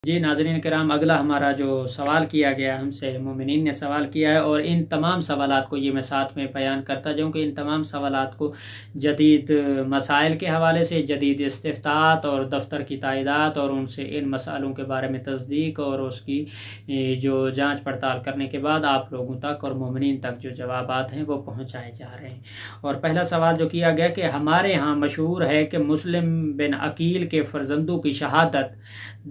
جی ناظرین کرام، اگلا ہمارا جو سوال کیا گیا ہم سے مومنین نے سوال کیا ہے، اور ان تمام سوالات کو یہ میں ساتھ میں بیان کرتا جاؤں کہ ان تمام سوالات کو جدید مسائل کے حوالے سے، جدید استفتاءات اور دفتر کی تائیدات اور ان سے ان مسائلوں کے بارے میں تصدیق اور اس کی جو جانچ پڑتال کرنے کے بعد آپ لوگوں تک اور مومنین تک جو جوابات ہیں وہ پہنچائے جا رہے ہیں۔ اور پہلا سوال جو کیا گیا کہ ہمارے ہاں مشہور ہے کہ مسلم بن عقیل کے فرزندوں کی شہادت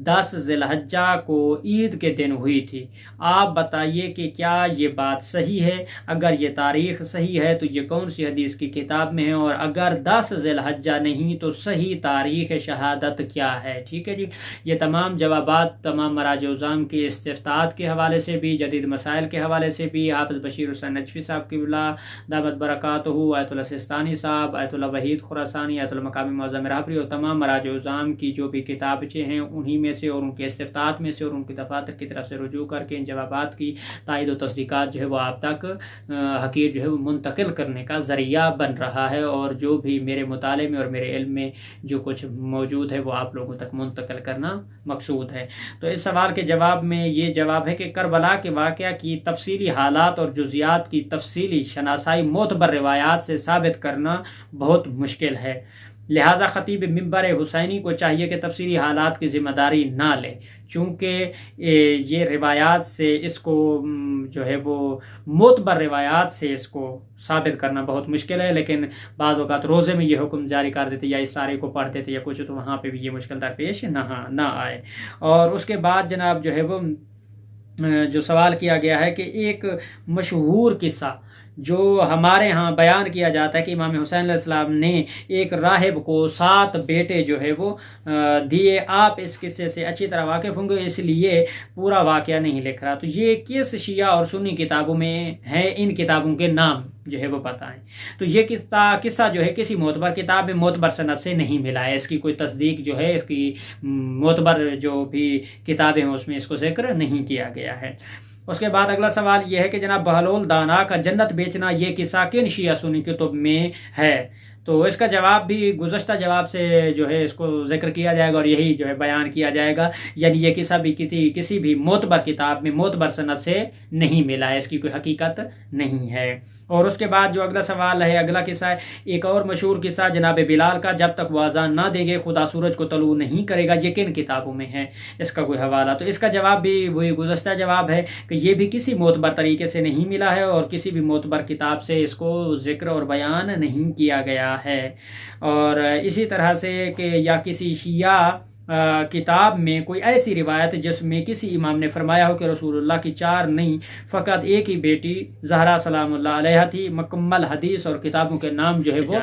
10 ذی الحجہ کو عید کے دن ہوئی تھی۔ آپ بتائیے کہ کیا یہ بات صحیح ہے؟ اگر یہ تاریخ صحیح ہے تو یہ کون سی حدیث کی کتاب میں ہے؟ اور اگر 10 ذی الحجہ نہیں تو صحیح تاریخ شہادت کیا ہے؟ ٹھیک ہے جی، یہ تمام جوابات تمام مراجع عظام کی استفتاءات کے حوالے سے بھی، جدید مسائل کے حوالے سے بھی، حافظ بشیر حسین نجفی صاحب کی اللہ دامت برکاتہ، آیت اللہ سستانی صاحب، آیت اللہ وحید خراسانی، آیت اللہ مقام معظم رہبری اور تمام مراجع عظام کی جو بھی کتابیں ہیں انہی میں سے اور ان کے استفتاءات میں سے اور ان کی دفاتر کی طرف سے رجوع کر کے ان جوابات کی تائید و تصدیقات جو ہے وہ آپ تک حقیر جو ہے وہ منتقل کرنے کا ذریعہ بن رہا ہے، اور جو بھی میرے مطالعے میں اور میرے علم میں جو کچھ موجود ہے وہ آپ لوگوں تک منتقل کرنا مقصود ہے۔ تو اس سوال کے جواب میں یہ جواب ہے کہ کربلا کے واقعہ کی تفصیلی حالات اور جزیات کی تفصیلی شناسائی معتبر روایات سے ثابت کرنا بہت مشکل ہے، لہٰذا خطیب منبر حسینی کو چاہیے کہ تفصیلی حالات کی ذمہ داری نہ لے، چونکہ یہ روایات سے اس کو جو ہے وہ معتبر روایات سے اس کو ثابت کرنا بہت مشکل ہے، لیکن بعض اوقات روزے میں یہ حکم جاری کر دیتے یا اس سارے کو پڑھ دیتے یا کچھ، تو وہاں پہ بھی یہ مشکل درپیش نہ آئے۔ اور اس کے بعد جناب جو ہے وہ جو سوال کیا گیا ہے کہ ایک مشہور قصہ جو ہمارے ہاں بیان کیا جاتا ہے کہ امام حسین علیہ السلام نے ایک راہب کو 7 بیٹے جو ہے وہ دیے، آپ اس قصے سے اچھی طرح واقف ہوں گے اس لیے پورا واقعہ نہیں لکھ رہا، تو یہ کس شیعہ اور سنی کتابوں میں ہے؟ ان کتابوں کے نام جو ہے وہ بتائیں۔ تو یہ قصہ جو ہے کسی معتبر کتاب میں معتبر سند سے نہیں ملا ہے، اس کی کوئی تصدیق جو ہے اس کی معتبر جو بھی کتابیں ہیں اس میں اس کو ذکر نہیں کیا گیا ہے۔ اس کے بعد اگلا سوال یہ ہے کہ جناب بہلول دانا کا جنت بیچنا یہ قصہ کن شیعہ سنی کتب میں ہے؟ تو اس کا جواب بھی گزشتہ جواب سے جو ہے اس کو ذکر کیا جائے گا اور یہی جو ہے بیان کیا جائے گا، یعنی یہ قصہ بھی کسی بھی معتبر کتاب میں معتبر سند سے نہیں ملا ہے، اس کی کوئی حقیقت نہیں ہے۔ اور اس کے بعد جو اگلا سوال ہے، اگلا قصہ ہے ایک اور مشہور قصہ جناب بلال کا، جب تک وہ اذان نہ دیں گے خدا سورج کو طلوع نہیں کرے گا، یہ کن کتابوں میں ہے؟ اس کا کوئی حوالہ؟ تو اس کا جواب بھی وہی گزشتہ جواب ہے کہ یہ بھی کسی معتبر طریقے سے نہیں ملا ہے اور کسی بھی معتبر کتاب سے اس کو ذکر اور بیان نہیں کیا گیا ہے۔ اور اسی طرح سے کہ یا کسی شیعہ کتاب میں کوئی ایسی روایت جس میں کسی امام نے فرمایا ہو کہ رسول اللہ کی 4 نہیں فقط ایک ہی بیٹی زہرا سلام اللہ علیہ تھی، مکمل حدیث اور کتابوں کے نام جو ہے وہ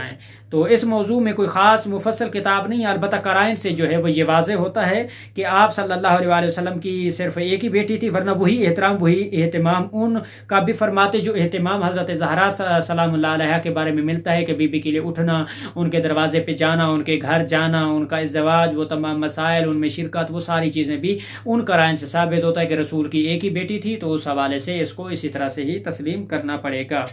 تو اس موضوع میں کوئی خاص مفصل کتاب نہیں، البتہ قرائن سے جو ہے وہ یہ واضح ہوتا ہے کہ آپ صلی اللہ علیہ وسلم کی صرف ایک ہی بیٹی تھی، ورنہ وہی احترام وہی اہتمام ان کا بھی فرماتے جو اہتمام حضرت زہرا سلام اللہ علیہ کے بارے میں ملتا ہے کہ بی بی کے لیے اٹھنا، ان کے دروازے پہ جانا، ان کے گھر جانا، ان کا ازدواج، وہ تمام مسائل، ان میں شرکت، وہ ساری چیزیں بھی ان قرائن سے ثابت ہوتا ہے کہ رسول کی ایک ہی بیٹی تھی، تو اس حوالے سے اس کو اسی طرح سے ہی تسلیم کرنا پڑے گا۔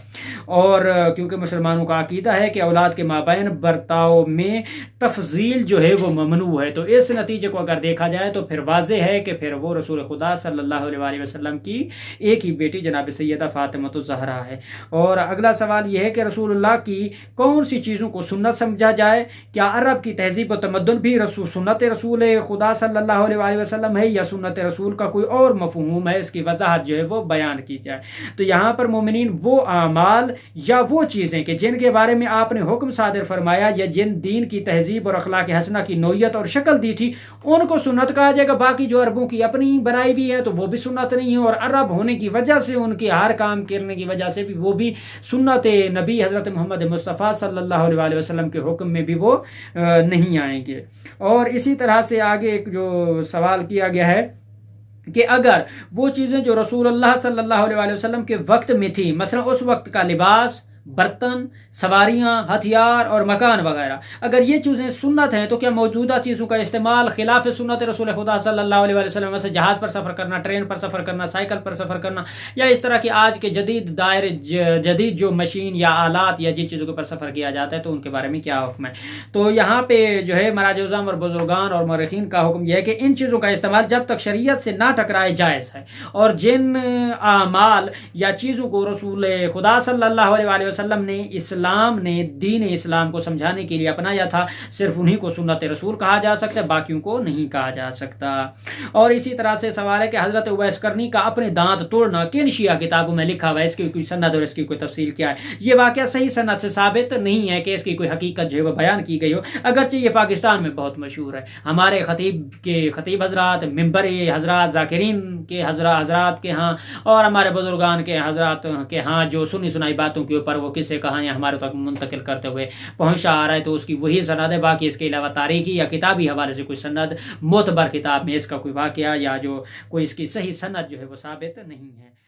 اور کیونکہ مسلمانوں کا عقیدہ ہے کہ اولاد کے مابین برتاؤ میں تفضیل جو ہے وہ ممنوع ہے، تو اس نتیجے کو اگر دیکھا جائے تو پھر واضح ہے کہ پھر وہ رسول خدا صلی اللہ علیہ وسلم کی ایک ہی بیٹی جناب سیدہ فاطمہ الزہرا ہے۔ اور اگلا سوال یہ ہے کہ رسول اللہ کی کون سی چیزوں کو سنت سمجھا جائے؟ کیا عرب کی تہذیب و تمدن بھی سنت رسول خدا صلی اللہ علیہ وسلم ہے یا سنت رسول کا کوئی اور مفہوم ہے؟ اس کی وضاحت جو ہے وہ بیان کی جائے۔ تو یہاں پر مومنین وہ اعمال یا وہ چیزیں کہ جن کے بارے میں آپ نے حکم صادر فرمایا یا جن دین کی تہذیب اور اخلاق حسنہ کی نوعیت اور شکل دی تھی ان کو سنت کہا جائے گا، باقی جو عربوں کی اپنی بنائی بھی ہے تو وہ بھی سنت نہیں ہے، اور عرب ہونے کی وجہ سے ان کے ہر کام کرنے کی وجہ سے بھی وہ بھی سنت نبی حضرت محمد مصطفیٰ صلی اللہ علیہ وسلم کے حکم میں بھی وہ نہیں آئیں گے۔ اور اسی طرح سے آگے ایک جو سوال کیا گیا ہے کہ اگر وہ چیزیں جو رسول اللہ صلی اللہ علیہ وسلم کے وقت میں تھی، مثلا اس وقت کا لباس برتن، سواریاں، ہتھیار اور مکان وغیرہ۔ اگر یہ چیزیں سنت ہیں تو کیا موجودہ چیزوں کا استعمال خلاف سنت رسول خدا صلی اللہ علیہ وسلم سے جہاز پر سفر کرنا، ٹرین پر سفر کرنا، سائیکل پر سفر کرنا، یا اس طرح کی آج کے جدید جو مشین یا آلات یا جن چیزوں کے پر سفر کیا جاتا ہے تو ان کے بارے میں کیا حکم ہے؟ تو یہاں پہ جو ہے مراجع اعظم اور بزرگان اور مورخین کا حکم یہ ہے کہ ان چیزوں کا استعمال جب تک شریعت سے نہ ٹکرائے جائز ہے، اور جن اعمال یا چیزوں کو رسول خدا صلی اللہ علیہ وسلم نے دین اسلام کو سمجھانے کے لیے اپنایا تھا، صرف انہی کو سنت رسول کہا جا سکتا ہے، باقیوں کو نہیں کہا جا سکتا۔ اور اسی طرح سے سوال ہے کہ حضرت اویس کرنی کا اپنے دانت توڑنا کن شیعہ کتابوں میں لکھا ہوا ہے، اس کی کوئی سند اور اس کی کوئی تفصیل کیا ہے؟ یہ واقعہ صحیح سند سے ثابت نہیں ہے کہ اس کی کوئی حقیقت جو ہے وہ بیان کی گئی ہو، اگرچہ یہ پاکستان میں بہت مشہور ہے۔ ہمارے خطیب حضرات، ممبری حضرات، ذاکرین کے حضرات کے ہاں اور ہمارے بزرگان کے حضرات کے ہاں جو سنی سنائی باتوں کے اوپر وہ قصے کہانیاں ہمارے تک منتقل کرتے ہوئے پہنچا آ رہا ہے، تو اس کی وہی سند ہے۔ باقی اس کے علاوہ تاریخی یا کتابی حوالے سے کوئی سند معتبر کتاب میں اس کا کوئی واقعہ یا جو کوئی اس کی صحیح سند جو ہے وہ ثابت نہیں ہے۔